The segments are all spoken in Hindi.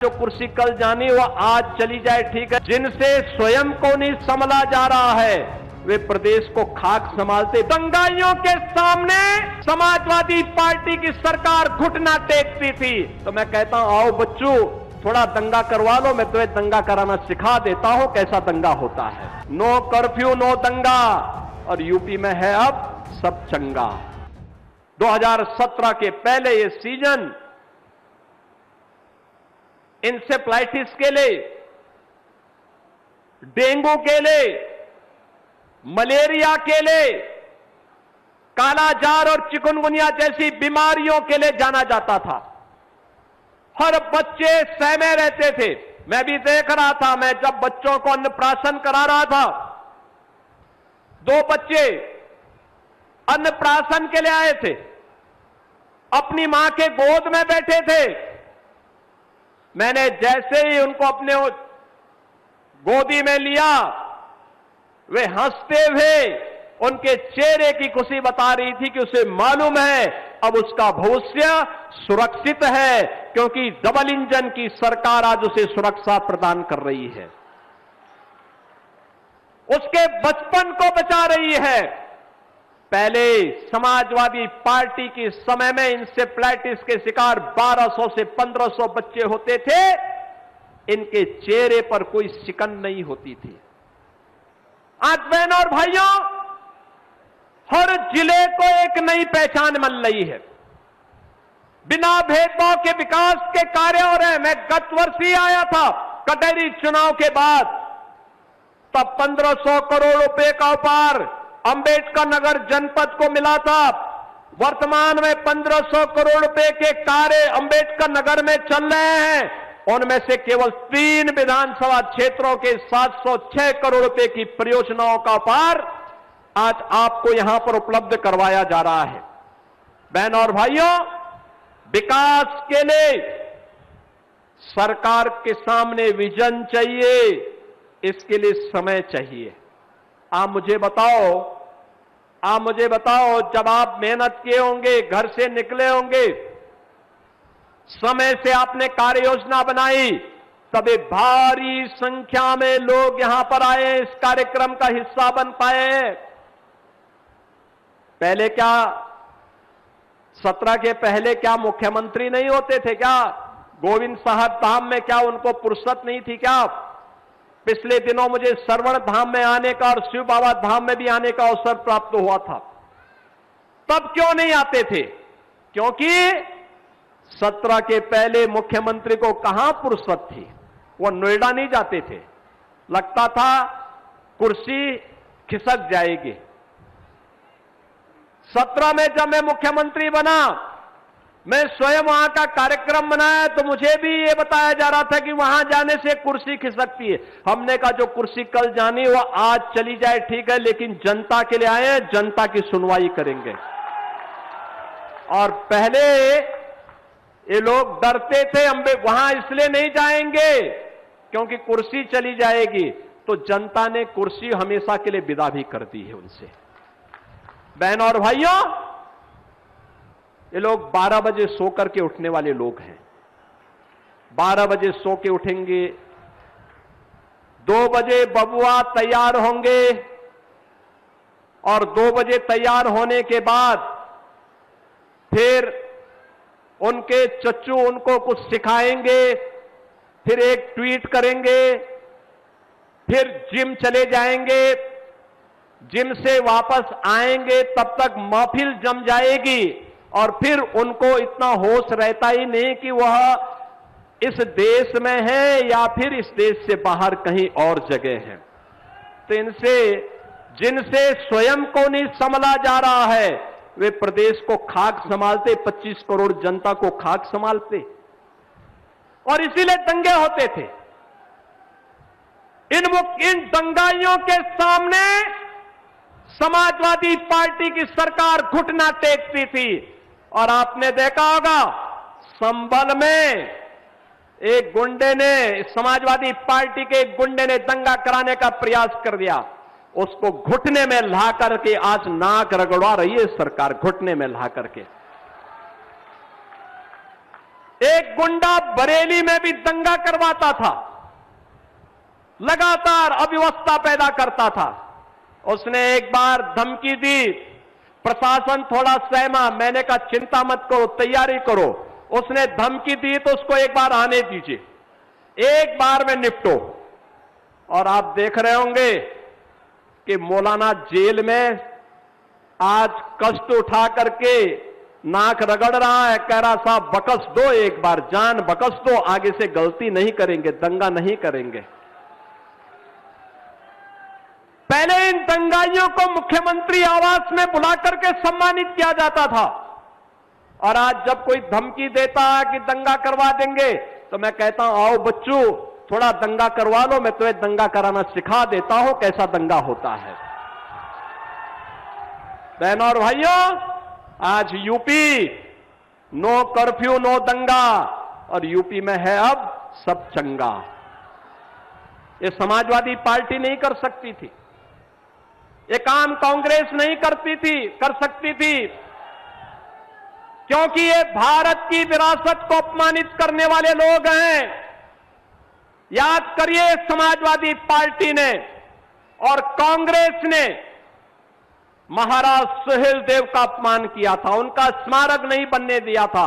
जो कुर्सी कल जानी वो आज चली जाए, ठीक है। जिनसे स्वयं को नहीं संभला जा रहा है वे प्रदेश को खाक संभालते। दंगाइयों के सामने समाजवादी पार्टी की सरकार घुटना टेकती थी। तो मैं कहता हूं, आओ बच्चों थोड़ा दंगा करवा लो, मैं तुम्हें दंगा कराना सिखा देता हूं कैसा दंगा होता है। नो कर्फ्यू नो दंगा, और यूपी में है अब सब चंगा। 2017 के पहले ये सीजन इंसेफ्लाइटिस के लिए, डेंगू के लिए, मलेरिया के लिए, कालाजार और चिकनगुनिया जैसी बीमारियों के लिए जाना जाता था। हर बच्चे सहमे रहते थे। मैं भी देख रहा था, मैं जब बच्चों को अन्नप्राशन करा रहा था, 2 बच्चे अन्नप्राशन के लिए आए थे, अपनी मां के गोद में बैठे थे। मैंने जैसे ही उनको अपने गोदी में लिया, वे हंसते हुए उनके चेहरे की खुशी बता रही थी कि उसे मालूम है अब उसका भविष्य सुरक्षित है, क्योंकि डबल इंजन की सरकार आज उसे सुरक्षा प्रदान कर रही है, उसके बचपन को बचा रही है। पहले समाजवादी पार्टी के समय में इंसेफ्लाइटिस के शिकार 1200 से 1500 बच्चे होते थे। इनके चेहरे पर कोई शिकन नहीं होती थी। आज बहनों और भाइयों, हर जिले को एक नई पहचान मिल रही है। बिना भेदभाव के विकास के कार्य हो रहे हैं। मैं गत वर्ष ही आया था कटहरी चुनाव के बाद, तब 1500 करोड़ रुपए का उपहार अंबेडकर नगर जनपद को मिला था। वर्तमान में 1500 करोड़ रुपए के कार्य अंबेडकर नगर में चल रहे हैं। उनमें से केवल 3 विधानसभा क्षेत्रों के 706 करोड़ रुपए की परियोजनाओं का उपहार आज आपको यहां पर उपलब्ध करवाया जा रहा है। बहनों और भाइयों, विकास के लिए सरकार के सामने विजन चाहिए, इसके लिए समय चाहिए। आप मुझे बताओ, जब आप मेहनत किए होंगे, घर से निकले होंगे, समय से आपने कार्य योजना बनाई, तभी भारी संख्या में लोग यहां पर आए, इस कार्यक्रम का हिस्सा बन पाए। पहले क्या 17 के पहले क्या मुख्यमंत्री नहीं होते थे क्या? गोविंद साहब धाम में क्या उनको फुर्सत नहीं थी क्या? पिछले दिनों मुझे सरवण धाम में आने का और शिव बाबा धाम में भी आने का अवसर प्राप्त हुआ था। तब क्यों नहीं आते थे? क्योंकि 17 के पहले मुख्यमंत्री को कहां फुर्सत थी, वो नोएडा नहीं जाते थे। लगता था कुर्सी खिसक जाएगी। 17 में जब मैं मुख्यमंत्री बना, मैं स्वयं वहां का कार्यक्रम बनाया, तो मुझे भी ये बताया जा रहा था कि वहां जाने से कुर्सी खिसकती है। हमने कहा जो कुर्सी कल जानी वो आज चली जाए, ठीक है, लेकिन जनता के लिए आए हैं, जनता की सुनवाई करेंगे। और पहले ये लोग डरते थे, हम वहां इसलिए नहीं जाएंगे क्योंकि कुर्सी चली जाएगी, तो जनता ने कुर्सी हमेशा के लिए विदा भी कर दी है उनसे। बहनों और भाइयों, ये लोग 12 बजे सो करके उठने वाले लोग हैं। 12 बजे सो के उठेंगे, 2 बजे बबुआ तैयार होंगे, और 2 बजे तैयार होने के बाद फिर उनके चच्चू उनको कुछ सिखाएंगे, फिर एक ट्वीट करेंगे, फिर जिम चले जाएंगे, जिम से वापस आएंगे, तब तक महफिल जम जाएगी, और फिर उनको इतना होश रहता ही नहीं कि वह इस देश में है या फिर इस देश से बाहर कहीं और जगह है। तो जिनसे स्वयं को नहीं संभला जा रहा है वे प्रदेश को खाक संभालते, 25 करोड़ जनता को खाक संभालते, और इसीलिए दंगे होते थे। इन दंगाइयों के सामने समाजवादी पार्टी की सरकार घुटना टेकती थी। और आपने देखा होगा, संभल में एक गुंडे ने, समाजवादी पार्टी के एक गुंडे ने दंगा कराने का प्रयास कर दिया, उसको घुटने में ला करके आज नाक रगड़वा रही है सरकार, घुटने में ला करके। एक गुंडा बरेली में भी दंगा करवाता था, लगातार अव्यवस्था पैदा करता था। उसने एक बार धमकी दी, प्रशासन थोड़ा सहमा, मैंने कहा चिंता मत करो, तैयारी करो। उसने धमकी दी तो उसको एक बार आने दीजिए, एक बार में निपटो। और आप देख रहे होंगे कि मौलाना जेल में आज कष्ट उठा करके नाक रगड़ रहा है, कह रहा साहब बकस दो, एक बार जान बकस दो, आगे से गलती नहीं करेंगे, दंगा नहीं करेंगे। पहले इन दंगाइयों को मुख्यमंत्री आवास में बुला करके सम्मानित किया जाता था, और आज जब कोई धमकी देता है कि दंगा करवा देंगे तो मैं कहता हूं आओ बच्चों थोड़ा दंगा करवा लो, मैं तुम्हें दंगा कराना सिखा देता हूं कैसा दंगा होता है। बहनों और भाइयों, आज यूपी नो कर्फ्यू नो दंगा, और यूपी में है अब सब चंगा। ये समाजवादी पार्टी नहीं कर सकती थी, ये काम कांग्रेस नहीं कर सकती थी, क्योंकि ये भारत की विरासत को अपमानित करने वाले लोग हैं। याद करिए, समाजवादी पार्टी ने और कांग्रेस ने महाराज सुहेलदेव का अपमान किया था, उनका स्मारक नहीं बनने दिया था,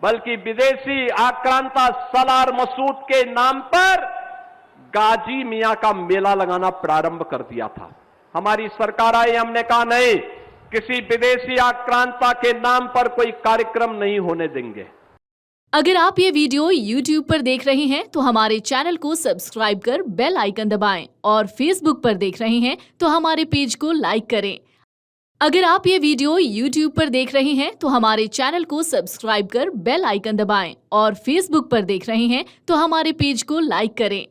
बल्कि विदेशी आक्रांता सलार मसूद के नाम पर गाजी मियां का मेला लगाना प्रारंभ कर दिया था। हमारी सरकार आई, हमने कहा नहीं, किसी विदेशी आक्रांता के नाम पर कोई कार्यक्रम नहीं होने देंगे। अगर आप ये वीडियो YouTube पर देख रहे हैं तो हमारे चैनल को सब्सक्राइब कर बेल आइकन दबाएं, और Facebook पर देख रहे हैं तो हमारे पेज को लाइक करें। अगर आप ये वीडियो YouTube पर देख रहे हैं तो हमारे चैनल को सब्सक्राइब कर बेल आइकन दबाएं, और Facebook पर देख रहे हैं तो हमारे पेज को लाइक करें।